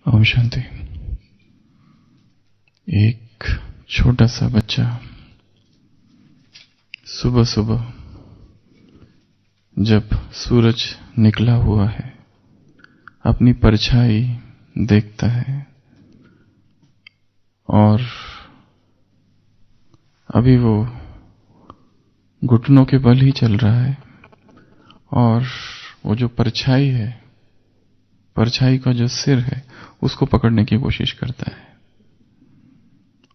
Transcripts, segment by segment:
ओम शांति। एक छोटा सा बच्चा सुबह सुबह जब सूरज निकला हुआ है अपनी परछाई देखता है और अभी वो घुटनों के बल ही चल रहा है और वो जो परछाई है, परछाई का जो सिर है उसको पकड़ने की कोशिश करता है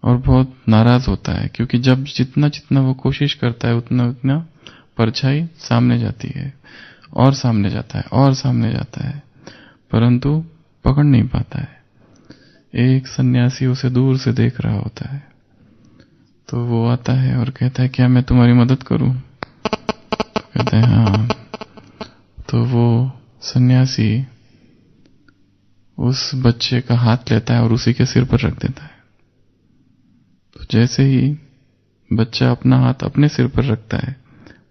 और बहुत नाराज होता है, क्योंकि जब जितना जितना वो कोशिश करता है उतना उतना परछाई सामने जाती है और सामने जाता है और सामने जाता है, परंतु पकड़ नहीं पाता है। एक सन्यासी उसे दूर से देख रहा होता है, तो वो आता है और कहता है, क्या मैं तुम्हारी मदद करूं? कहते हैं हाँ। तो वो सन्यासी उस बच्चे का हाथ लेता है और उसी के सिर पर रख देता है। तो जैसे ही बच्चा अपना हाथ अपने सिर पर रखता है,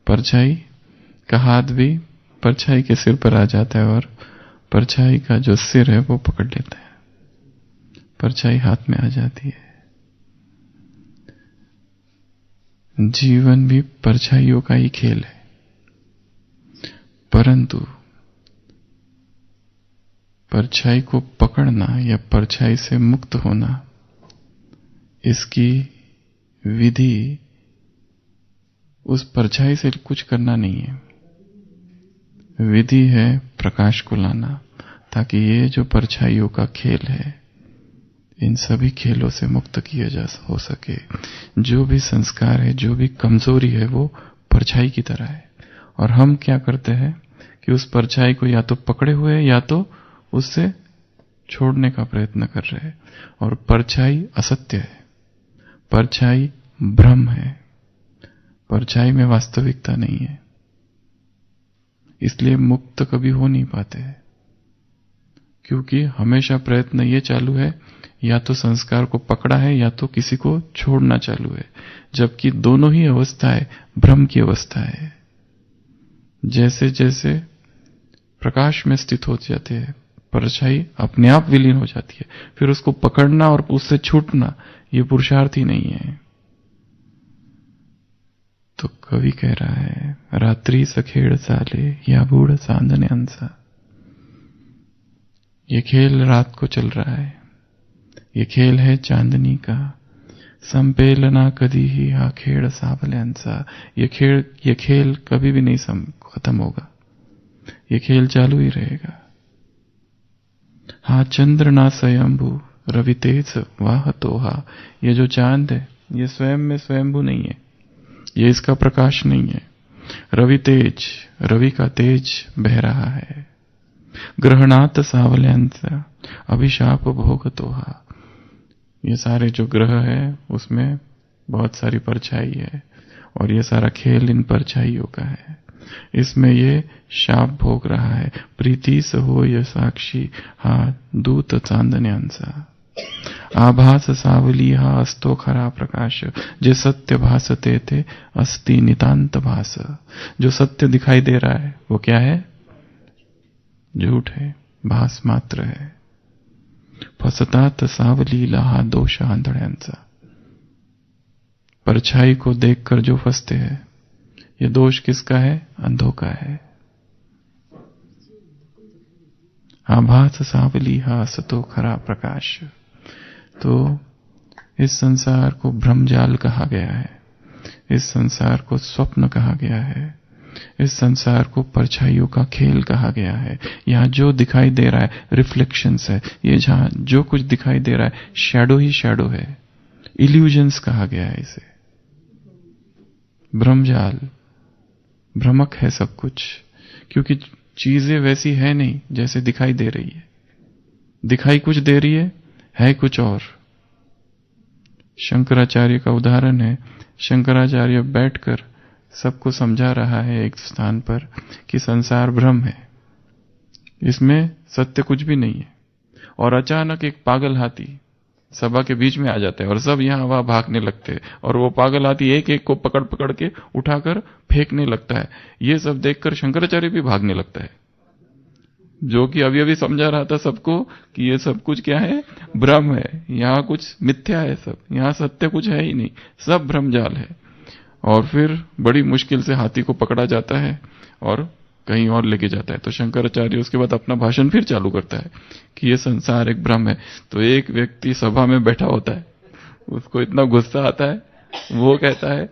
परछाई का हाथ भी परछाई के सिर पर आ जाता है और परछाई का जो सिर है वो पकड़ लेता है, परछाई हाथ में आ जाती है। जीवन भी परछाइयों का ही खेल है, परंतु परछाई को पकड़ना या परछाई से मुक्त होना, इसकी विधि उस परछाई से कुछ करना नहीं है। विधि है प्रकाश को लाना, ताकि ये जो परछाइयों का खेल है इन सभी खेलों से मुक्त किया जा हो सके। जो भी संस्कार है, जो भी कमजोरी है, वो परछाई की तरह है और हम क्या करते हैं कि उस परछाई को या तो पकड़े हुए हैं या तो उससे छोड़ने का प्रयत्न कर रहे हैं। और परछाई असत्य है, परछाई भ्रम है, परछाई में वास्तविकता नहीं है, इसलिए मुक्त कभी हो नहीं पाते हैं, क्योंकि हमेशा प्रयत्न ये चालू है या तो संस्कार को पकड़ा है या तो किसी को छोड़ना चालू है, जबकि दोनों ही अवस्थाएं भ्रम की अवस्था है। जैसे जैसे प्रकाश में स्थित हो जाते हैं, परछाई अपने आप विलीन हो जाती है, फिर उसको पकड़ना और उससे छूटना ये पुरुषार्थ ही नहीं है। तो कवि कह रहा है, रात्रि सखेड़ साले या बूढ़ सांदने अंसा। ये खेल रात को चल रहा है, ये खेल है चांदनी का। संपेलना कदी ही हा खेड़ सावले अंसा। ये खेल कभी भी नहीं खत्म होगा, ये खेल चालू ही रहेगा। हा चंद्र ना स्वयंभू रवि तेज वाह तोहा। ये जो चांद है ये स्वयं में स्वयंभू नहीं है, ये इसका प्रकाश नहीं है। रवि तेज, रवि का तेज बह रहा है। ग्रहणात सावल्यांत अभिशाप भोग तोहा। ये सारे जो ग्रह है उसमें बहुत सारी परछाई है और ये सारा खेल इन परछाइयों का है, इसमें ये शाप भोग रहा है। प्रीति से हो ये साक्षी हा दूत चांदन्यांसा। आभास सावली हा अस्तो खरा प्रकाश। जे सत्य भासते थे अस्ति नितांत भास। जो सत्य दिखाई दे रहा है वो क्या है? झूठ है, भास मात्र है। फसतात सावली लाहा दोष आंधळ्यांचा। परछाई को देखकर जो फंसते हैं, ये दोष किसका है? अंधों का है। आभास सावली हा असतो खरा प्रकाश। तो इस संसार को भ्रमजाल कहा गया है, इस संसार को स्वप्न कहा गया है, इस संसार को परछाइयों का खेल कहा गया है। यहाँ जो दिखाई दे रहा है रिफ्लेक्शंस है, ये जहां जो कुछ दिखाई दे रहा है शैडो ही शैडो है, इल्यूजन्स कहा गया है इसे। भ्रमजाल, भ्रमक है सब कुछ, क्योंकि चीजें वैसी है नहीं जैसे दिखाई दे रही है। दिखाई कुछ दे रही है कुछ और। शंकराचार्य का उदाहरण है, शंकराचार्य बैठकर सबको समझा रहा है एक स्थान पर कि संसार भ्रम है, इसमें सत्य कुछ भी नहीं है। और अचानक एक पागल हाथी सभा के बीच में आ जाता है और सब यहां वहां भागने लगते हैं और वो पागल हाथी एक एक को पकड़ पकड़ के उठाकर फेंकने लगता है। ये सब देखकर शंकराचार्य भी भागने लगता है। जो कि अभी अभी समझा रहा था सबको कि ये सब कुछ क्या है, भ्रम है, यहाँ कुछ मिथ्या है, सब यहाँ सत्य कुछ है ही नहीं, सब भ्रम जाल है। और फिर बड़ी मुश्किल से हाथी को पकड़ा जाता है और कहीं और लेके जाता है। तो शंकराचार्य उसके बाद अपना भाषण फिर चालू करता है कि ये संसार एक भ्रम है। तो एक व्यक्ति सभा में बैठा होता है, उसको इतना गुस्सा आता है, वो कहता है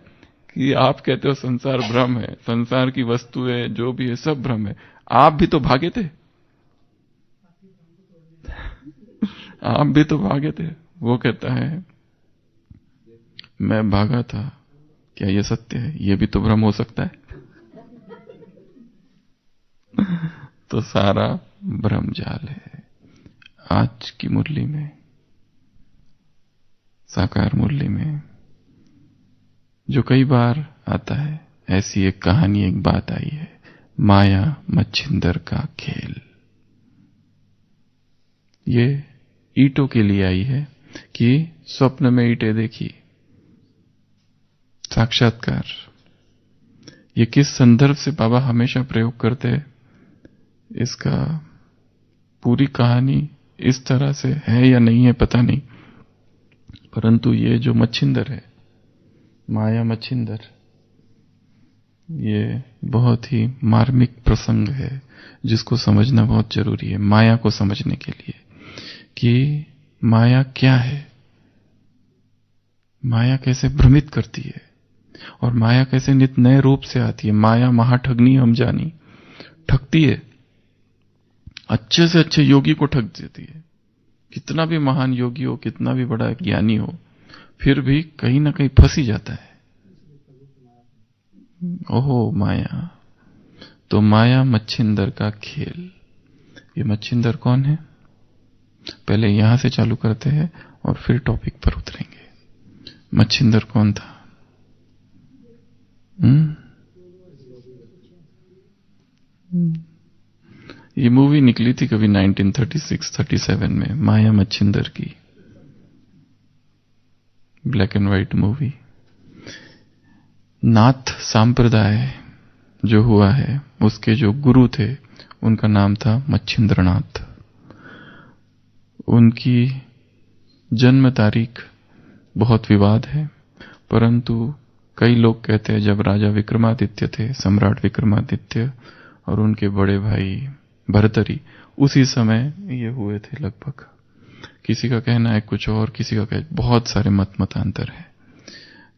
कि आप कहते हो संसार भ्रम है, संसार की वस्तुएं जो भी है सब भ्रम है, आप भी तो भागे थे, आप भी तो भागे थे। वो कहता है मैं भागा था, क्या ये सत्य है? ये भी तो भ्रम हो सकता है। तो सारा भ्रम जाल है। आज की मुरली में, साकार मुरली में जो कई बार आता है, ऐसी एक कहानी, एक बात आई है, माया मच्छिंदर का खेल। ये ईंटों के लिए आई है कि स्वप्न में ईंटें देखी, साक्षात्कार। ये किस संदर्भ से बाबा हमेशा प्रयोग करते हैं, इसका पूरी कहानी इस तरह से है या नहीं है पता नहीं, परंतु ये जो मच्छिंदर है, माया मच्छिंदर, ये बहुत ही मार्मिक प्रसंग है जिसको समझना बहुत जरूरी है माया को समझने के लिए कि माया क्या है, माया कैसे भ्रमित करती है और माया कैसे नित नए रूप से आती है। माया महाठगनी हम जानी, ठगती है, अच्छे से अच्छे योगी को ठग देती है। कितना भी महान योगी हो, कितना भी बड़ा ज्ञानी हो, फिर भी कहीं ना कहीं फंसी जाता है। ओहो माया। तो माया मच्छिंदर का खेल। ये मच्छिंदर कौन है, पहले यहां से चालू करते हैं और फिर टॉपिक पर उतरेंगे। मच्छिंदर कौन था? ये मूवी निकली थी कभी 1936-37 में, माया मच्छिंदर की, ब्लैक एंड व्हाइट मूवी। नाथ संप्रदाय जो हुआ है, उसके जो गुरु थे उनका नाम था मच्छिंद्रनाथ। उनकी जन्म तारीख बहुत विवाद है, परंतु कई लोग कहते हैं जब राजा विक्रमादित्य थे, सम्राट विक्रमादित्य, और उनके बड़े भाई भर्तरी, उसी समय ये हुए थे लगभग। किसी का कहना है कुछ और, किसी का कहना, बहुत सारे मतांतर है।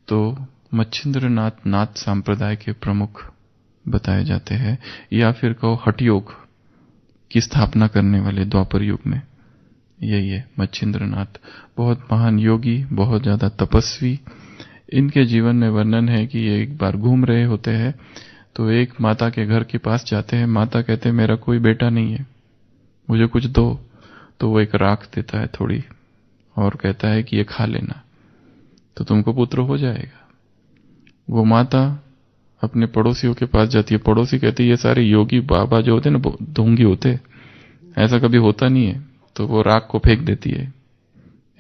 तो मच्छिंद्रनाथ नाथ संप्रदाय के प्रमुख बताए जाते हैं, या फिर कहो हठ योग की स्थापना करने वाले द्वापर युग में। यही है मच्छिंद्रनाथ, बहुत महान योगी, बहुत ज्यादा तपस्वी। इनके जीवन में वर्णन है कि ये एक बार घूम रहे होते हैं तो एक माता के घर के पास जाते हैं। माता कहते हैं मेरा कोई बेटा नहीं है, मुझे कुछ दो। तो वो एक राख देता है थोड़ी और कहता है कि ये खा लेना तो तुमको पुत्र हो जाएगा। वो माता अपने पड़ोसियों के पास जाती है। पड़ोसी कहती है ये सारे योगी बाबा जो होते हैं ना, ढोंगी होते, ऐसा कभी होता नहीं है। तो वो राख को फेंक देती है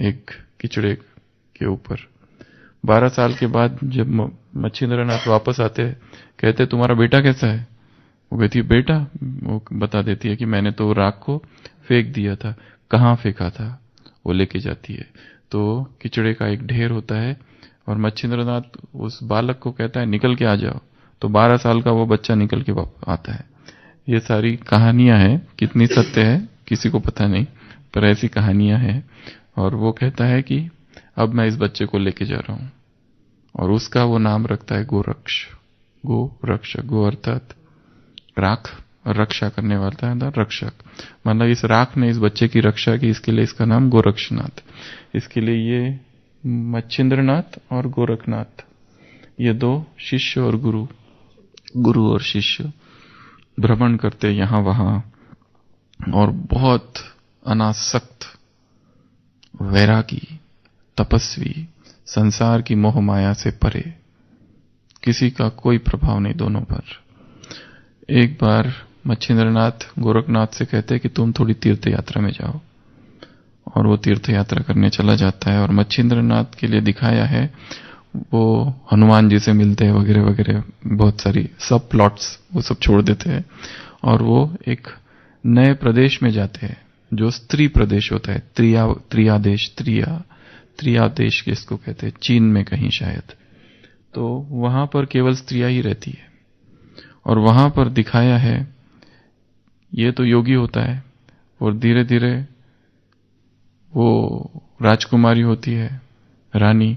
एक किचड़े के ऊपर। 12 साल के बाद जब मच्छिंद्रनाथ वापस आते हैं, कहते तुम्हारा बेटा कैसा है? वो कहती है बेटा, वो बता देती है कि मैंने तो राख को फेंक दिया था। कहाँ फेंका था? वो लेके जाती है तो किचड़े का एक ढेर होता है और मच्छिंद्रनाथ उस बालक को कहता है निकल के आ जाओ। तो 12 साल का वो बच्चा निकल के आता है। ये सारी कहानियां हैं, कितनी सत्य है किसी को पता नहीं, पर ऐसी कहानियां हैं। और वो कहता है कि अब मैं इस बच्चे को लेके जा रहा हूं, और उसका वो नाम रखता है गोरक्ष। गोरक्षक, गो अर्थात राख, रक्षा करने वाला था रक्षक, मतलब इस राख ने इस बच्चे की रक्षा की, इसके लिए इसका नाम गोरक्षनाथ। इसके लिए ये मच्छिंद्रनाथ और गोरखनाथ, ये दो शिष्य और गुरु, गुरु और शिष्य भ्रमण करते यहां वहां, और बहुत अनासक्त, वैरागी, तपस्वी, संसार की मोह माया से परे, किसी का कोई प्रभाव नहीं दोनों पर। एक बार मच्छिंद्रनाथ गोरखनाथ से कहते हैं कि तुम थोड़ी तीर्थ यात्रा में जाओ, और वो तीर्थ यात्रा करने चला जाता है। और मच्छिंद्रनाथ के लिए दिखाया है वो हनुमान जी से मिलते हैं वगैरह वगैरह, बहुत सारी सब प्लॉट्स वो सब छोड़ देते हैं, और वो एक नए प्रदेश में जाते हैं, जो स्त्री प्रदेश होता है, त्रियादेश किसको कहते हैं, चीन में कहीं शायद, तो वहां पर केवल स्त्रियां ही रहती है। और वहां पर दिखाया है, ये तो योगी होता है और धीरे धीरे वो राजकुमारी होती है, रानी,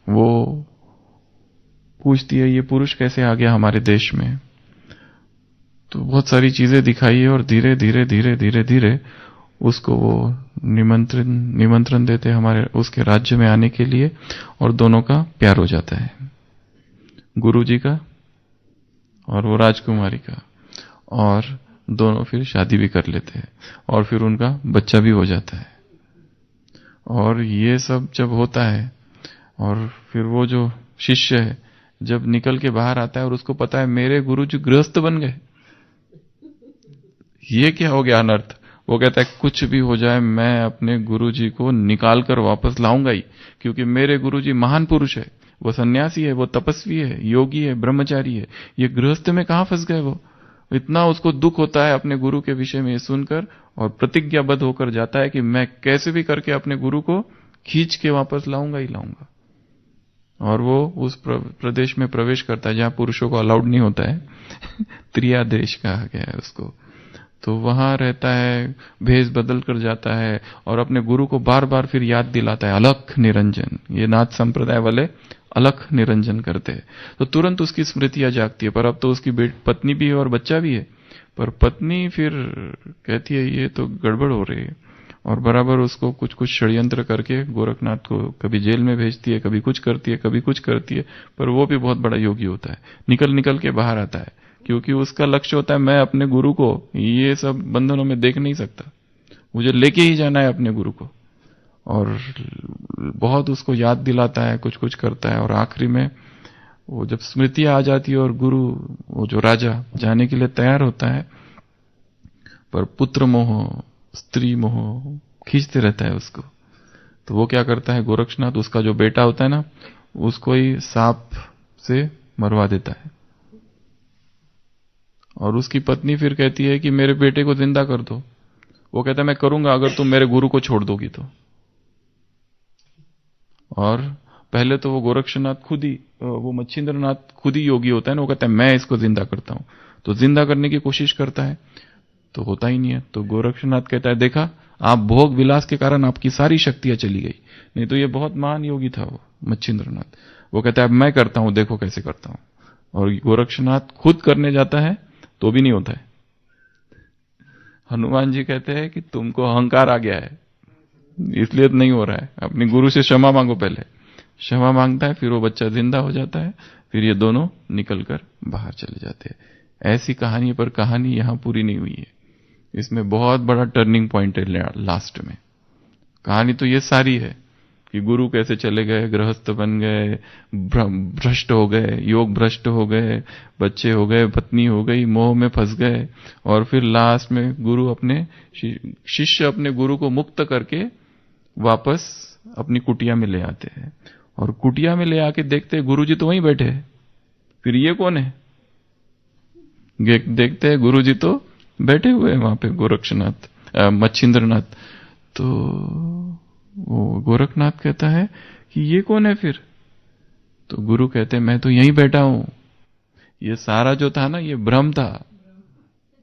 वो पूछती है ये पुरुष कैसे आ गया हमारे देश में। तो बहुत सारी चीजें दिखाई है और धीरे धीरे धीरे धीरे धीरे उसको वो निमंत्रण देते हमारे उसके राज्य में आने के लिए, और दोनों का प्यार हो जाता है, गुरुजी का और वो राजकुमारी का, और दोनों फिर शादी भी कर लेते हैं और फिर उनका बच्चा भी हो जाता है। और ये सब जब होता है और फिर वो जो शिष्य है जब निकल के बाहर आता है और उसको पता है मेरे गुरुजी गृहस्थ बन गए, ये क्या हो गया अनर्थ। वो कहता है कुछ भी हो जाए मैं अपने गुरुजी को निकाल कर वापस लाऊंगा ही, क्योंकि मेरे गुरुजी महान पुरुष है, वो सन्यासी है, वो तपस्वी है, योगी है, ब्रह्मचारी है, ये गृहस्थ में कहां फंस गए। वो इतना उसको दुख होता है अपने गुरु के विषय में ये सुनकर, और प्रतिज्ञाबद्ध होकर जाता है कि मैं कैसे भी करके अपने गुरु को खींच के वापस लाऊंगा ही लाऊंगा। और वो उस प्रदेश में प्रवेश करता है जहां पुरुषों को अलाउड नहीं होता है त्रियादेश कहा गया है उसको। तो वहां रहता है, भेष बदल कर जाता है और अपने गुरु को बार बार फिर याद दिलाता है, अलख निरंजन, ये नाथ संप्रदाय वाले अलख निरंजन करते हैं। तो तुरंत उसकी स्मृतियां जागती है, पर अब तो उसकी पत्नी भी है और बच्चा भी है, पर पत्नी फिर कहती है ये तो गड़बड़ हो रही है, और बराबर उसको कुछ कुछ षड्यंत्र करके गोरखनाथ को कभी जेल में भेजती है, कभी कुछ करती है, कभी कुछ करती है, पर वो भी बहुत बड़ा योगी होता है, निकल निकल के बाहर आता है, क्योंकि उसका लक्ष्य होता है मैं अपने गुरु को ये सब बंधनों में देख नहीं सकता, मुझे लेके ही जाना है अपने गुरु को। और बहुत उसको याद दिलाता है, कुछ कुछ करता है, और आखिरी में वो जब स्मृतियां आ जाती है और गुरु, वो जो राजा जाने के लिए तैयार होता है, पर पुत्र मोह, स्त्री मोह खींचते रहता है उसको। तो वो क्या करता है, गोरक्षनाथ उसका जो बेटा होता है ना, उसको ही सांप से मरवा देता है। और उसकी पत्नी फिर कहती है कि मेरे बेटे को जिंदा कर दो। वो कहता है मैं करूंगा अगर तुम मेरे गुरु को छोड़ दोगी तो। और पहले तो वो गोरक्षनाथ खुद ही, वो मच्छिंद्रनाथ खुद ही योगी होता है ना, वो कहता है मैं इसको जिंदा करता हूं। तो जिंदा करने की कोशिश करता है तो होता ही नहीं है। तो गोरक्षनाथ कहता है देखा, आप भोग विलास के कारण आपकी सारी शक्तियां चली गई, नहीं तो ये बहुत महान योगी था वो मच्छिंद्रनाथ। वो कहता है मैं करता हूं, देखो कैसे करता हूं। और गोरक्षनाथ खुद करने जाता है तो भी नहीं होता है। हनुमान जी कहते हैं कि तुमको अहंकार आ गया है इसलिए तो नहीं हो रहा है, अपने गुरु से क्षमा मांगो। पहले क्षमा मांगता है, फिर वो बच्चा जिंदा हो जाता है, फिर ये दोनों निकलकर बाहर चले जाते हैं। ऐसी कहानी पर कहानी यहां पूरी नहीं हुई है, इसमें बहुत बड़ा टर्निंग पॉइंट है लास्ट में। कहानी तो ये सारी है कि गुरु कैसे चले गए, गृहस्थ बन गए, भ्रष्ट हो गए, योग भ्रष्ट हो गए, बच्चे हो गए, पत्नी हो गई, मोह में फंस गए, और फिर लास्ट में गुरु अपने शिष्य अपने गुरु को मुक्त करके वापस अपनी कुटिया में ले आते हैं। और कुटिया में ले आके देखते हैं गुरुजी तो वहीं बैठे हैं, फिर ये कौन है, देखते हैं गुरुजी तो बैठे हुए हैं वहां पे, गोरक्षनाथ मच्छिंद्रनाथ। तो वो गोरखनाथ कहता है कि ये कौन है फिर। तो गुरु कहते हैं मैं तो यहीं बैठा हूं, ये सारा जो था ना ये भ्रम था,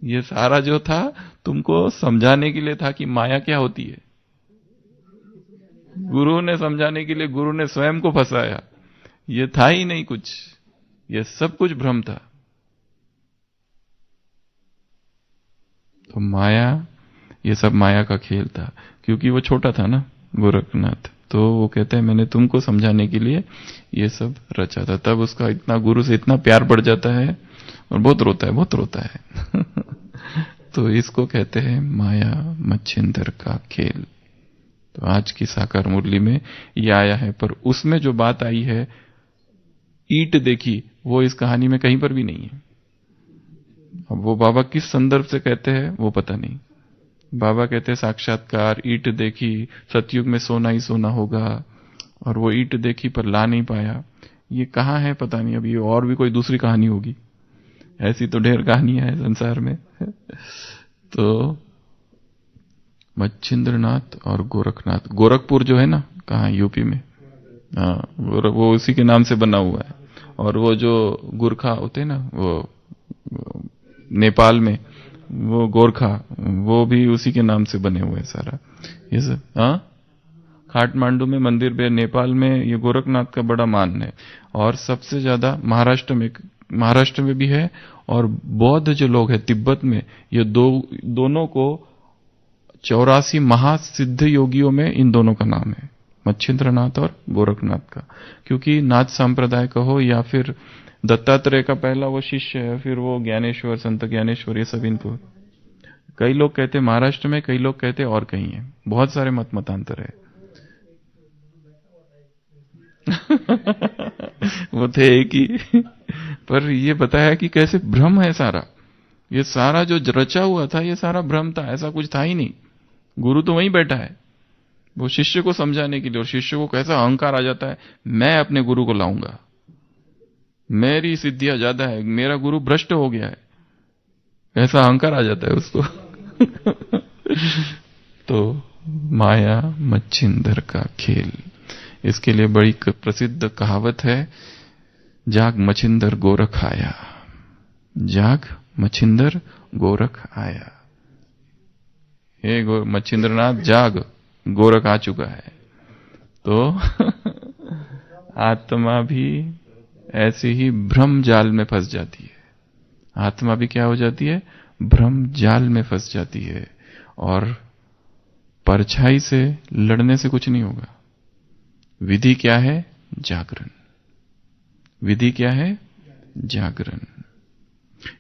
ये सारा जो था तुमको समझाने के लिए था कि माया क्या होती है। गुरु ने समझाने के लिए गुरु ने स्वयं को फंसाया, ये था ही नहीं कुछ, ये सब कुछ भ्रम था। तो माया, ये सब माया का खेल था, क्योंकि वो छोटा था ना गोरखनाथ। तो वो कहते हैं मैंने तुमको समझाने के लिए ये सब रचा था। तब उसका इतना गुरु से इतना प्यार बढ़ जाता है और बहुत रोता है, बहुत रोता है तो इसको कहते हैं माया मच्छिंदर का खेल। तो आज की साकार मुरली में ये आया है, पर उसमें जो बात आई है ईंट देखी, वो इस कहानी में कहीं पर भी नहीं है। अब वो बाबा किस संदर्भ से कहते हैं वो पता नहीं। बाबा कहते हैं साक्षात्कार, ईंट देखी, सतयुग में सोना ही सोना होगा, और वो ईंट देखी पर ला नहीं पाया। ये कहाँ है पता नहीं, अभी और भी कोई दूसरी कहानी होगी, ऐसी तो ढेर कहानियां हैं संसार में तो मच्छिंद्रनाथ और गोरखनाथ। गोरखपुर जो है ना, कहाँ, यूपी में। हाँ, वो उसी के नाम से बना हुआ है। और वो जो गुरखा होते हैं ना, वो नेपाल में, वो गोरखा, वो भी उसी के नाम से बने हुए हैं सारा ये सब। हाँ, काठमांडू में मंदिर भी, नेपाल में ये गोरखनाथ का बड़ा मान है। और सबसे ज्यादा महाराष्ट्र में भी है। और बौद्ध जो लोग हैं तिब्बत में, ये दोनों को 84 महासिद्ध योगियों में इन दोनों का नाम है, मच्छिंद्रनाथ और गोरखनाथ का। क्योंकि नाथ संप्रदाय का हो या फिर दत्तात्रेय का पहला वो शिष्य है, फिर वो ज्ञानेश्वर, संत ज्ञानेश्वर, ये सब इनको कई लोग कहते हैं महाराष्ट्र में, कई लोग कहते हैं और कहीं है। बहुत सारे मतांतर है। वो थे एक ही। पर ये बताया कि कैसे भ्रम है सारा। ये सारा जो रचा हुआ था, ये सारा भ्रम था, ऐसा कुछ था ही नहीं। गुरु तो वहीं बैठा है, वो शिष्य को समझाने के लिए। और शिष्य को कैसा अहंकार आ जाता है, मैं अपने गुरु को लाऊंगा, मेरी सिद्धियां ज्यादा है, मेरा गुरु भ्रष्ट हो गया है, ऐसा अहंकार आ जाता है उसको। तो माया मच्छिंदर का खेल, इसके लिए बड़ी प्रसिद्ध कहावत है, जाग मच्छिंदर गोरख आया, जाग मच्छिंदर गोरख आया। हे मच्छिंद्रनाथ जाग, गोरख आ चुका है। तो आत्मा भी ऐसे ही भ्रम जाल में फंस जाती है। आत्मा भी क्या हो जाती है, भ्रम जाल में फंस जाती है। और परछाई से लड़ने से कुछ नहीं होगा। विधि क्या है, जागरण। विधि क्या है, जागरण।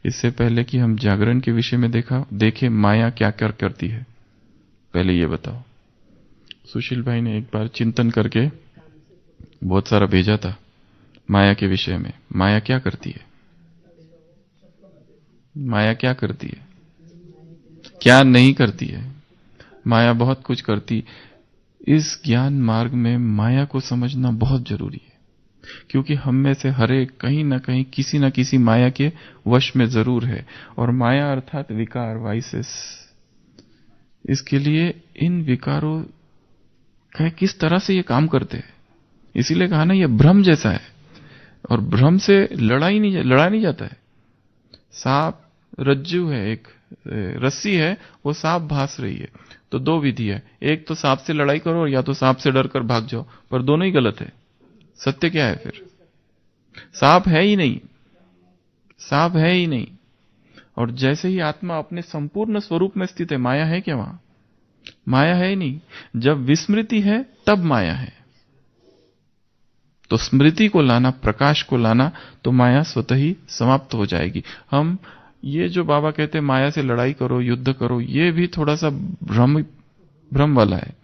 इससे पहले कि हम जागरण के विषय में देखें माया क्या क्या करती है, पहले ये बताओ। सुशील भाई ने एक बार चिंतन करके बहुत सारा भेजा था माया के विषय में। माया क्या करती है, माया क्या करती है, क्या नहीं करती है। माया बहुत कुछ करती। इस ज्ञान मार्ग में माया को समझना बहुत जरूरी है, क्योंकि हम में से हर एक कहीं ना कहीं किसी ना किसी माया के वश में जरूर है। और माया अर्थात विकार, वाइसेस। इसके लिए इन विकारों का किस तरह से ये काम करते हैं, इसीलिए कहा ना ये भ्रम जैसा है। और भ्रम से लड़ा नहीं जाता है। सांप रज्जू है, एक रस्सी है, वो सांप भास रही है। तो दो विधि है, एक तो सांप से लड़ाई करो या तो सांप से डरकर भाग जाओ, पर दोनों ही गलत है। सत्य क्या है फिर, सांप है ही नहीं, सांप है ही नहीं। और जैसे ही आत्मा अपने संपूर्ण स्वरूप में स्थित है, माया है क्या वहां, माया है ही नहीं। जब विस्मृति है तब माया है। तो स्मृति को लाना, प्रकाश को लाना, तो माया स्वतः ही समाप्त हो जाएगी। हम ये जो बाबा कहते हैं माया से लड़ाई करो, युद्ध करो, ये भी थोड़ा सा भ्रम वाला है।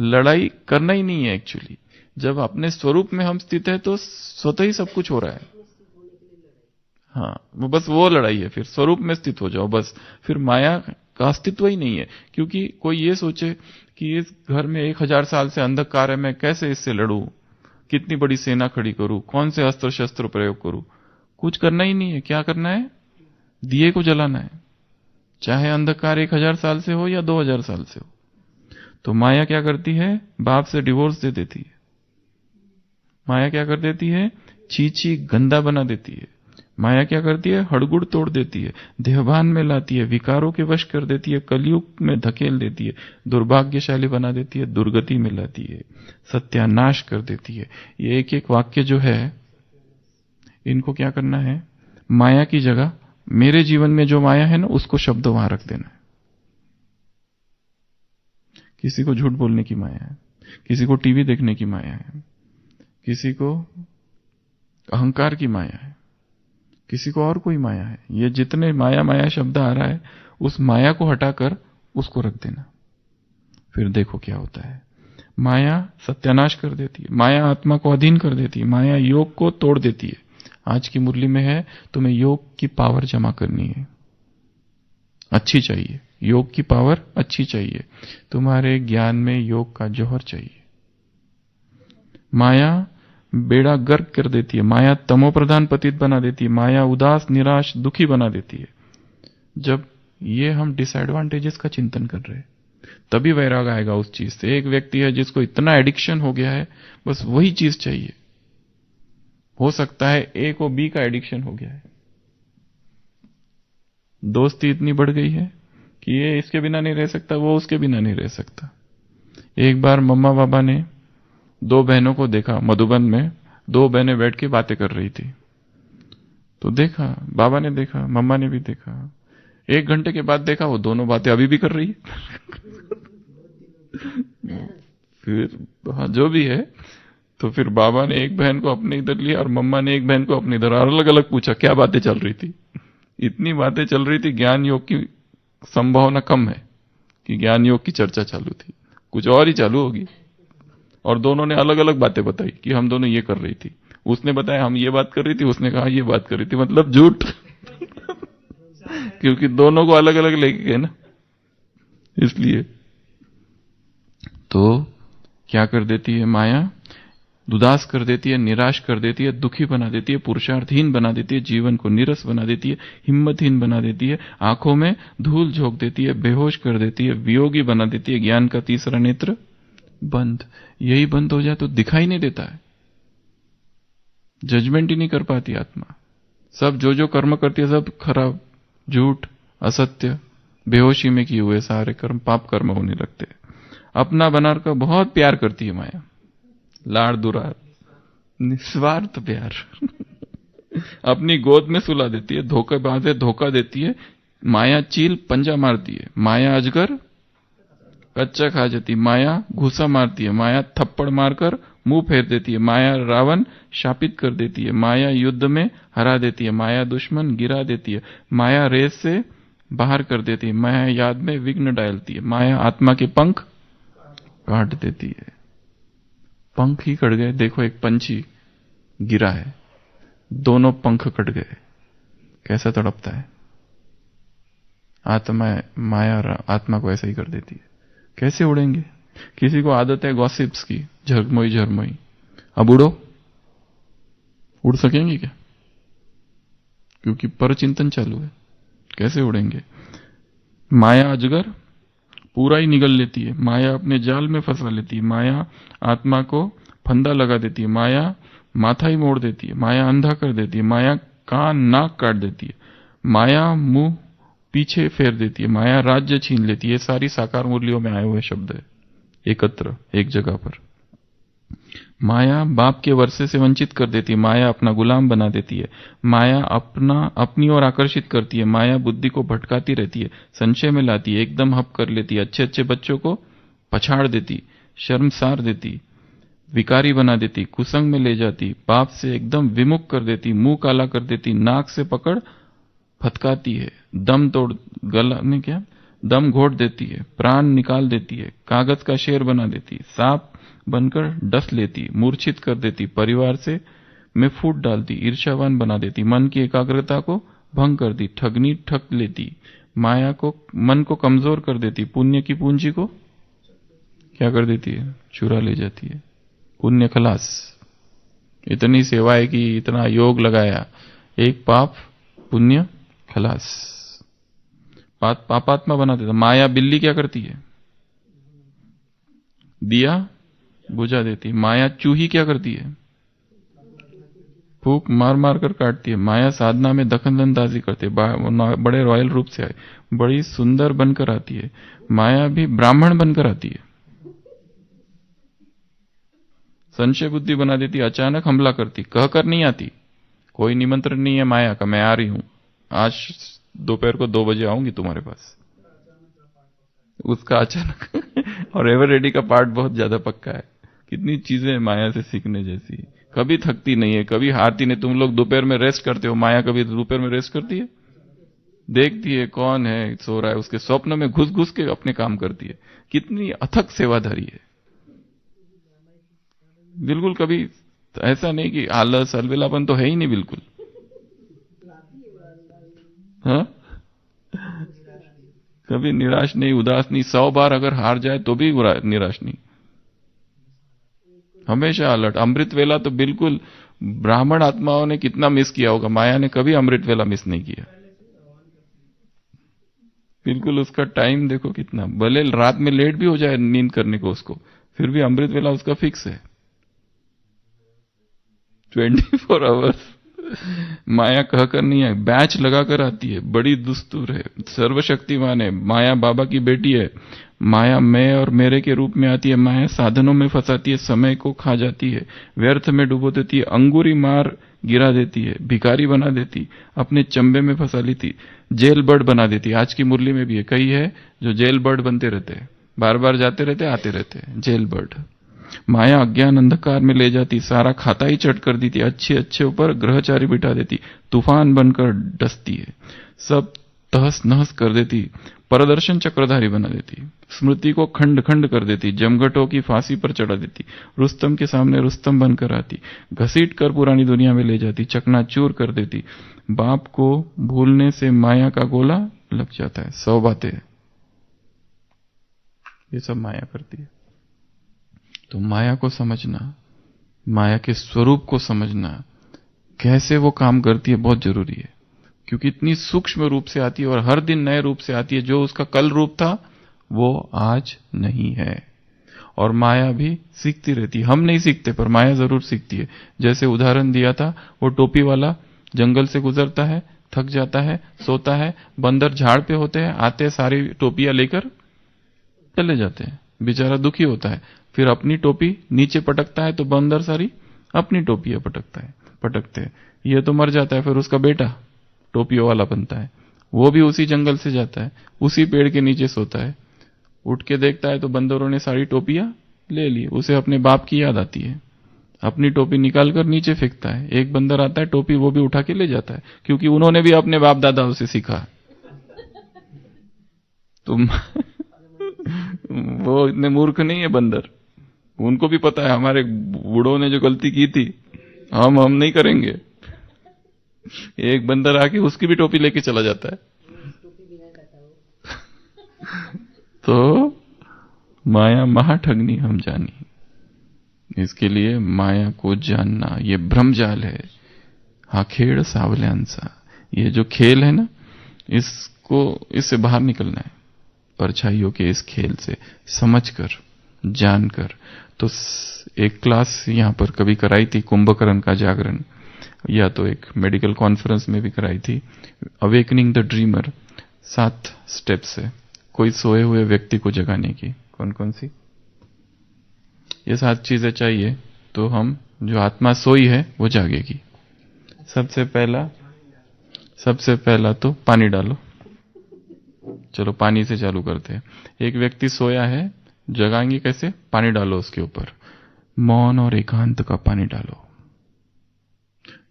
लड़ाई करना ही नहीं है एक्चुअली। जब अपने स्वरूप में हम स्थित है तो स्वतः ही सब कुछ हो रहा है। हाँ, वो बस वो लड़ाई है। फिर स्वरूप में स्थित हो जाओ बस, फिर माया का अस्तित्व ही नहीं है। क्योंकि कोई ये सोचे कि इस घर में 1000 साल से अंधकार है, मैं कैसे इससे लड़ूं, कितनी बड़ी सेना खड़ी करूं, कौन से अस्त्र शस्त्र प्रयोग करूं, कुछ करना ही नहीं है। क्या करना है, दिए को जलाना है, चाहे अंधकार 1000 साल से हो या 2000 साल से हो। तो माया क्या करती है, बाप से डिवोर्स दे देती है। माया क्या कर देती है, चीची गंदा बना देती है। माया क्या करती है, हड़गुड़ तोड़ देती है, देहभान में लाती है, विकारों के वश कर देती है, कलयुग में धकेल देती है, दुर्भाग्यशाली बना देती है, दुर्गति में लाती है, सत्यानाश कर देती है। ये एक एक वाक्य जो है, इनको क्या करना है, माया की जगह मेरे जीवन में जो माया है ना, उसको शब्द वहां रख देना है। किसी को झूठ बोलने की माया है, किसी को टीवी देखने की माया है, किसी को अहंकार की माया है, किसी को और कोई माया है। ये जितने माया माया शब्द आ रहा है, उस माया को हटाकर उसको रख देना। फिर देखो क्या होता है। माया सत्यानाश कर देती है, माया आत्मा को अधीन कर देती है, माया योग को तोड़ देती है। आज की मुरली में है, तुम्हें योग की पावर जमा करनी है, अच्छी चाहिए, योग की पावर अच्छी चाहिए। तुम्हारे ज्ञान में योग का जौहर चाहिए। माया बेड़ा गर्क कर देती है, माया तमोप्रधान पतित बना देती है, माया उदास निराश दुखी बना देती है। जब ये हम डिसएडवांटेजेस का चिंतन कर रहे हैं, तभी वैराग आएगा उस चीज से। एक व्यक्ति है जिसको इतना एडिक्शन हो गया है, बस वही चीज चाहिए। हो सकता है ए को बी का एडिक्शन हो गया है, दोस्ती इतनी बढ़ गई है कि ये इसके बिना नहीं रह सकता, वो उसके बिना नहीं रह सकता। एक बार मम्मा बाबा ने दो बहनों को देखा, मधुबन में दो बहनें बैठ के बातें कर रही थी। तो देखा, बाबा ने देखा, मम्मा ने भी देखा। 1 घंटे के बाद देखा, वो दोनों बातें अभी भी कर रही है। फिर हाँ, जो भी है, तो फिर बाबा ने एक बहन को अपने इधर लिया और मम्मा ने एक बहन को अपने इधर, अलग अलग पूछा क्या बातें चल रही थी। इतनी बातें चल रही थी, ज्ञान योग की संभावना कम है कि ज्ञान योग की चर्चा चालू थी, कुछ और ही चालू होगी। और दोनों ने अलग अलग बातें बताई कि हम दोनों ये कर रही थी, उसने बताया हम ये बात कर रही थी, उसने कहा ये बात कर रही थी, मतलब झूठ। क्योंकि दोनों को अलग अलग लेके गए ना, इसलिए। तो क्या कर देती है माया? उदास कर देती है, निराश कर देती है, दुखी बना देती है, पुरुषार्थहीन बना देती है, जीवन को नीरस बना देती है, हिम्मतहीन बना देती है, आंखों में धूल झोंक देती है, बेहोश कर देती है, वियोगी बना देती है, ज्ञान का तीसरा नेत्र बंद। यही बंद हो जाए तो दिखाई नहीं देता है, जजमेंट ही नहीं कर पाती आत्मा। सब जो जो कर्म करती है सब खराब, झूठ, असत्य, बेहोशी में किए हुए सारे कर्म पाप कर्म होने लगते हैं। अपना बनाकर का बहुत प्यार करती है माया, लाड़ दुरार, निस्वार्थ प्यार। अपनी गोद में सुला देती है, धोखेबाज धोखा देती है। माया चील पंजा मारती है, माया अजगर कच्चा खा जाती है, माया घूसा मारती है, माया थप्पड़ मारकर मुंह फेर देती है, माया रावण शापित कर देती है, माया युद्ध में हरा देती है, माया दुश्मन गिरा देती है, माया रेस से बाहर कर देती है, माया याद में विघ्न डालती है, माया आत्मा के पंख काट देती है। पंख ही कट गए, देखो एक पंछी गिरा है, दोनों पंख कट गए, कैसा तड़पता है। आत्मा माया आत्मा को ऐसा ही कर देती है, कैसे उड़ेंगे? किसी को आदत है गॉसिप्स की, झरमोई झरमोई, अब उड़ो, उड़ सकेंगे क्या? क्योंकि पर चिंतन चालू है, कैसे उड़ेंगे? माया अजगर पूरा ही निगल लेती है, माया अपने जाल में फंसा लेती है, माया आत्मा को फंदा लगा देती है, माया माथा ही मोड़ देती है, माया अंधा कर देती है, माया कान नाक काट देती है, माया मुंह पीछे फेर देती है, माया राज्य छीन लेती है। ये सारी साकार मुरलियों में आए हुए शब्द है, एकत्र एक जगह पर। माया बाप के वर्षे से वंचित कर देती है, माया अपना गुलाम बना देती है, माया अपनी ओर आकर्षित करती है, माया बुद्धि को भटकाती रहती है, संशय में लाती है, एकदम हप कर लेती है, अच्छे अच्छे बच्चों को पछाड़ देती, शर्मसार देती, विकारी बना देती, कुसंग में ले जाती, पाप से एकदम विमुख कर देती, मुंह काला कर देती, नाक से पकड़ फटकाती है, दम तोड़ गला में क्या दम घोट देती है, प्राण निकाल देती है, कागज का शेर बना देती, सांप बनकर डस लेती, मूर्छित कर देती, परिवार से में फूट डालती, ईर्ष्यावान बना देती, मन की एकाग्रता को भंग कर दी, ठगनी ठग लेती, माया को मन को कमजोर कर देती, पुण्य की पूंजी को क्या कर देती है? चुरा ले जाती है। पुण्य खलास, इतनी सेवाएं की, इतना योग लगाया, एक पाप पुण्य खलास, पापात्मा बना देता। माया बिल्ली क्या करती है? दिया बुझा देती। माया चूही क्या करती है? फूक मार मार कर काटती है। माया साधना में दखलंदाजी करती है, बड़े रॉयल रूप से आए, बड़ी सुंदर बनकर आती है। माया भी ब्राह्मण बनकर आती है, संशय बुद्धि बना देती, अचानक हमला करती, कहकर नहीं आती, कोई निमंत्रण नहीं है माया का, मैं आ रही हूं, आज दोपहर को 2 बजे आऊंगी तुम्हारे पास, उसका अचानक। और एवर रेडी का पार्ट बहुत ज्यादा पक्का है। कितनी चीजें माया से सीखने जैसी, कभी थकती नहीं है, कभी हारती नहीं। तुम लोग दोपहर में रेस्ट करते हो, माया कभी दोपहर में रेस्ट करती है? देखती है कौन है सो रहा है, उसके स्वप्न में घुस घुस के अपने काम करती है। कितनी अथक सेवाधारी है, बिल्कुल कभी ऐसा नहीं कि आलस अलबेलापन तो है ही नहीं बिल्कुल। हाँ, कभी निराश नहीं, उदास नहीं, 100 बार अगर हार जाए तो भी निराश नहीं, हमेशा अलर्ट। अमृत वेला तो बिल्कुल, ब्राह्मण आत्माओं ने कितना मिस किया होगा, माया ने कभी अमृत वेला मिस नहीं किया, बिल्कुल उसका टाइम देखो कितना, भले रात में लेट भी हो जाए नींद करने को उसको, फिर भी अमृत वेला उसका फिक्स है 24 आवर्स। माया कहकर नहीं है, बैच लगाकर आती है, बड़ी दुस्तूर है, सर्वशक्तिमान है। माया बाबा की बेटी है। माया मैं और मेरे के रूप में आती है। माया साधनों में फंसाती है, समय को खा जाती है, व्यर्थ में डुबो देती है, अंगूरी मार गिरा देती है, भिखारी बना देती, अपने चंबे में फंसा लेती, जेल बर्ड बना देती। आज की मुरली में भी है, कई है जो जेल बर्ड बनते रहते हैं, बार बार जाते रहते आते रहते हैं, जेल बर्ड। माया अज्ञान अंधकार में ले जाती, सारा खाता ही चट कर देती, अच्छे अच्छे ऊपर ग्रहचारी बिठा देती, तूफान बनकर डसती है, सब तहस नहस कर देती, परदर्शन चक्रधारी बना देती, स्मृति को खंड खंड कर देती, जमघटों की फांसी पर चढ़ा देती, रुस्तम के सामने रुस्तम बनकर आती, घसीट कर पुरानी दुनिया में ले जाती, चकनाचूर कर देती। बाप को भूलने से माया का गोला लग जाता है। 100 बातें ये सब माया करती है। तो माया को समझना, माया के स्वरूप को समझना, कैसे वो काम करती है, बहुत जरूरी है। क्योंकि इतनी सूक्ष्म रूप से आती है और हर दिन नए रूप से आती है। जो उसका कल रूप था वो आज नहीं है। और माया भी सीखती रहती है। हम नहीं सीखते पर माया जरूर सीखती है। जैसे उदाहरण दिया था, वो टोपी वाला जंगल से गुजरता है, थक जाता है, सोता है, बंदर झाड़ पे होते हैं, आते सारी टोपियां लेकर चले जाते हैं, बेचारा दुखी होता है, फिर अपनी टोपी नीचे पटकता है तो बंदर सारी अपनी टोपियां पटकते हैं। ये तो मर जाता है, फिर उसका बेटा टोपियों वाला बनता है, वो भी उसी जंगल से जाता है, उसी पेड़ के नीचे सोता है, उठ के देखता है तो बंदरों ने सारी टोपियां ले ली। उसे अपने बाप की याद आती है, अपनी टोपी निकाल कर नीचे फेंकता है। एक बंदर आता है, टोपी वो भी उठा के ले जाता है, क्योंकि उन्होंने भी अपने बाप दादाओं से सीखा। तुम वो इतने मूर्ख नहीं है बंदर, उनको भी पता है हमारे बूढ़ों ने जो गलती की थी हम नहीं करेंगे। एक बंदर आके उसकी भी टोपी लेके चला जाता है। तो माया महाठगनी हम जानी। इसके लिए माया को जानना ये भ्रमजाल है, आखेड़ सावल्यांसा। ये जो खेल है ना, इससे बाहर निकलना है, परछाइयों के इस खेल से समझकर जानकर। तो एक क्लास यहां पर कभी कराई थी, कुंभकर्ण का जागरण, या तो एक मेडिकल कॉन्फ्रेंस में भी कराई थी, अवेकनिंग द ड्रीमर। 7 स्टेप्स है कोई सोए हुए व्यक्ति को जगाने की। कौन कौन सी? ये 7 चीजें चाहिए तो हम जो आत्मा सोई है वो जागेगी। सबसे पहला तो पानी डालो। चलो पानी से चालू करते हैं। एक व्यक्ति सोया है, जगाएंगे कैसे? पानी डालो उसके ऊपर, मौन और एकांत का पानी डालो।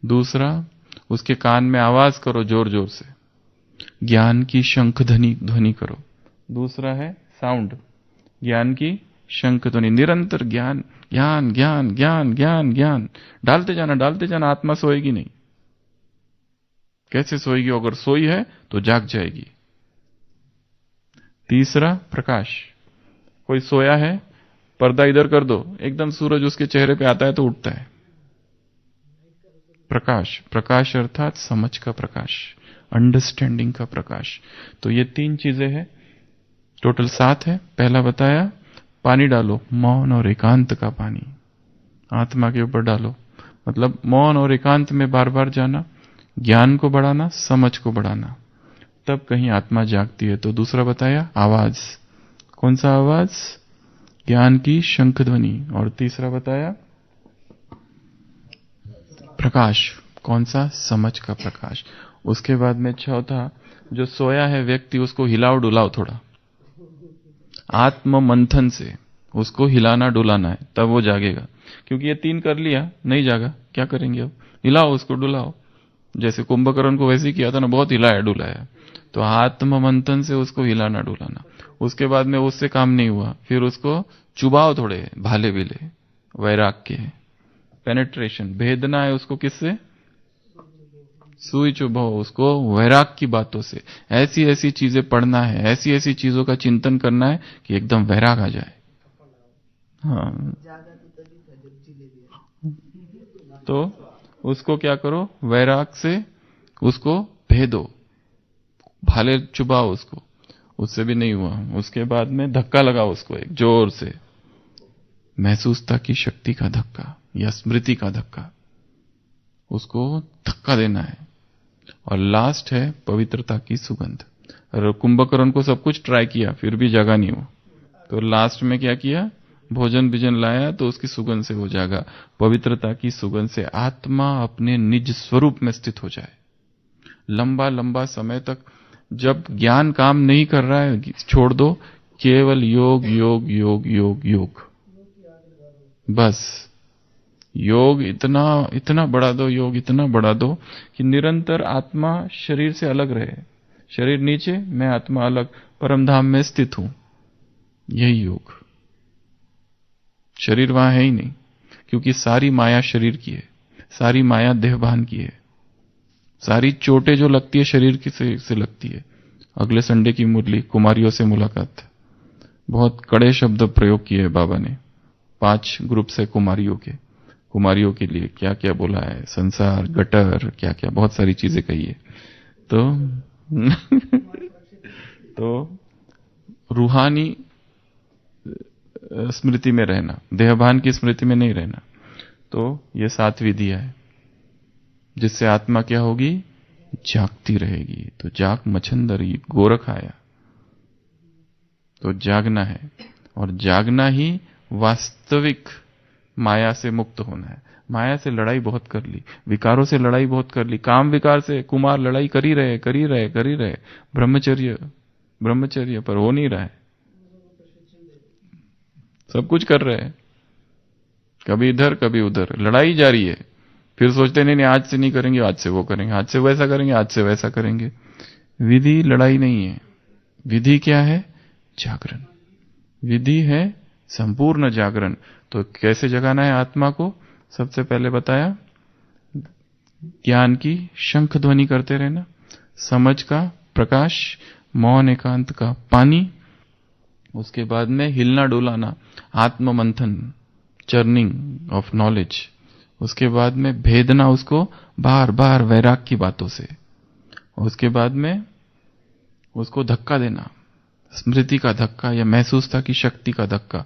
दूसरा, उसके कान में आवाज करो जोर जोर से, ज्ञान की शंख ध्वनि करो। दूसरा है साउंड, ज्ञान की शंख ध्वनि, निरंतर ज्ञान ज्ञान ज्ञान ज्ञान ज्ञान ज्ञान डालते जाना। आत्मा सोएगी नहीं। कैसे सोएगी? अगर सोई है तो जाग जाएगी। तीसरा प्रकाश, कोई सोया है, पर्दा इधर कर दो, एकदम सूरज उसके चेहरे पे आता है तो उठता है। प्रकाश अर्थात समझ का प्रकाश, अंडरस्टैंडिंग का प्रकाश। तो ये 3 चीजें हैं, टोटल 7 है। पहला बताया पानी डालो, मौन और एकांत का पानी आत्मा के ऊपर डालो, मतलब मौन और एकांत में बार बार जाना, ज्ञान को बढ़ाना, समझ को बढ़ाना, तब कहीं आत्मा जागती है। तो दूसरा बताया आवाज, कौन सा आवाज? ज्ञान की शंख ध्वनि। और तीसरा बताया प्रकाश, कौन सा? समझ का प्रकाश। उसके बाद में चौथा, जो सोया है व्यक्ति उसको हिलाओ डुलाओ थोड़ा, आत्म मंथन से उसको हिलाना डुलाना है, तब वो जागेगा। क्योंकि ये 3 कर लिया, नहीं जागा, क्या करेंगे अब? हिलाओ उसको, डुलाओ। जैसे कुंभकर्ण को वैसे ही किया था ना, बहुत हिलाया डुलाया। तो आत्म मंथन से उसको हिलाना डुलाना। उसके बाद में उससे काम नहीं हुआ, फिर उसको चुबाओ थोड़े भाले भीले, वैराग के, पेनेट्रेशन, भेदना है उसको। किससे? सुई चुभाओ उसको वैराग की बातों से। ऐसी ऐसी चीजें पढ़ना है, ऐसी ऐसी चीजों का चिंतन करना है कि एकदम वैराग आ जाए। हाँ, तो उसको क्या करो? वैराग से उसको भेदो, भाले चुबाओ उसको। उससे भी नहीं हुआ। उसके बाद में धक्का लगा उसको एक जोर से, महसूसता की शक्ति का धक्का या स्मृति का धक्का, उसको धक्का देना है। और लास्ट है पवित्रता की सुगंध। और कुंभकर्ण को सब कुछ ट्राई किया फिर भी जागा नहीं वो, तो लास्ट में क्या किया, भोजन बिजन लाया तो उसकी सुगंध से हो जाएगा। पवित्रता की सुगंध से आत्मा अपने निज स्वरूप में स्थित हो जाए। लंबा लंबा समय तक जब ज्ञान काम नहीं कर रहा है, छोड़ दो, केवल योग योग योग योग योग, बस योग इतना इतना बढ़ा दो, योग इतना बढ़ा दो कि निरंतर आत्मा शरीर से अलग रहे। शरीर नीचे, मैं आत्मा अलग, परमधाम में स्थित हूं। यही योग। शरीर वहां है ही नहीं, क्योंकि सारी माया शरीर की है, सारी माया देहभान की है, सारी चोटें जो लगती है शरीर की से लगती है। अगले संडे की मुरली कुमारियों से मुलाकात, बहुत कड़े शब्द प्रयोग किए बाबा ने 5 ग्रुप से कुमारियों के लिए क्या क्या बोला है, संसार, गटर, क्या क्या बहुत सारी चीजें कही है। तो रूहानी स्मृति में रहना, देहभान की स्मृति में नहीं रहना। तो ये 7 विधियां है जिससे आत्मा क्या होगी, जागती रहेगी। तो जाग मच्छंदरी गोरख आया, तो जागना है। और जागना ही वास्तविक माया से मुक्त होना है। माया से लड़ाई बहुत कर ली, विकारों से लड़ाई बहुत कर ली, काम विकार से कुमार लड़ाई कर ही रहे, ब्रह्मचर्य पर हो नहीं रहा है। सब कुछ कर रहे हैं, कभी इधर कभी उधर, लड़ाई जारी है। फिर सोचते नहीं आज से नहीं करेंगे, आज से वो करेंगे, आज से वैसा करेंगे, आज से वैसा करेंगे। विधि लड़ाई नहीं है। विधि क्या है, जागरण। विधि है संपूर्ण जागरण। तो कैसे जगाना है आत्मा को, सबसे पहले बताया, ज्ञान की शंख ध्वनि करते रहना, समझ का प्रकाश, मौन एकांत का पानी, उसके बाद में हिलना डुलाना, आत्म मंथन, चर्निंग ऑफ नॉलेज, उसके बाद में भेदना उसको बार बार वैराग की बातों से, उसके बाद में उसको धक्का देना, स्मृति का धक्का या महसूसता की शक्ति का धक्का,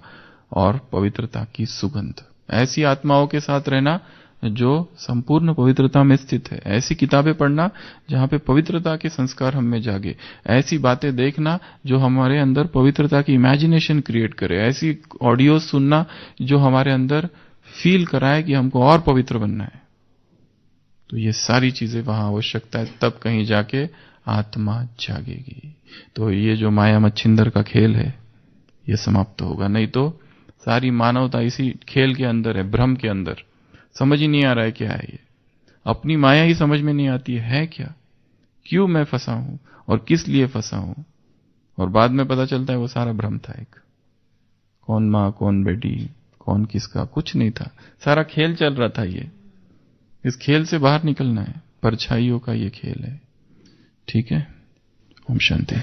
और पवित्रता की सुगंध। ऐसी आत्माओं के साथ रहना जो संपूर्ण पवित्रता में स्थित है। ऐसी किताबें पढ़ना जहां पे पवित्रता के संस्कार हम में जागे। ऐसी बातें देखना जो हमारे अंदर पवित्रता की इमेजिनेशन क्रिएट करे। ऐसी ऑडियो सुनना जो हमारे अंदर फील कराए कि हमको और पवित्र बनना है। तो ये सारी चीजें वहां आवश्यकता है, तब कहीं जाके आत्मा जागेगी। तो ये जो माया मच्छिंदर का खेल है ये समाप्त होगा। नहीं तो सारी मानवता इसी खेल के अंदर है, भ्रम के अंदर। समझ ही नहीं आ रहा है क्या है ये, अपनी माया ही समझ में नहीं आती है क्या, क्यों मैं फंसा हूं और किस लिए फंसा हूं। और बाद में पता चलता है वो सारा भ्रम था एक, कौन मां कौन बेटी कौन किसका, कुछ नहीं था, सारा खेल चल रहा था। ये इस खेल से बाहर निकलना है, परछाइयों का ये खेल है। ठीक है, ओम शांति।